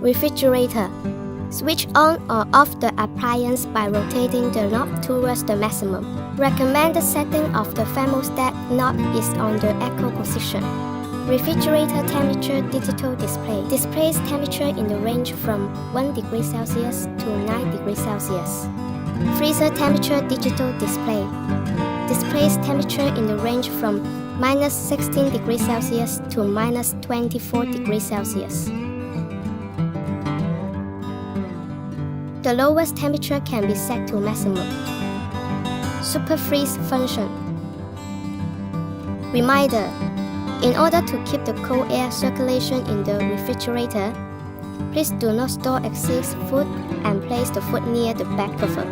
Refrigerator. Switch on or off the appliance by rotating the knob towards the maximum. Recommended setting of the thermostat knob is on the eco position. Refrigerator temperature digital display displays temperature in the range from 1 degree Celsius to 9 degrees Celsius. Freezer temperature digital display displays temperature in the range from minus 16 degrees Celsius to minus 24 degrees Celsius. The lowest temperature can be set to maximum. Super freeze function. Reminder: in order to keep the cold air circulation in the refrigerator, please do not store excess food and place the food near the back cover.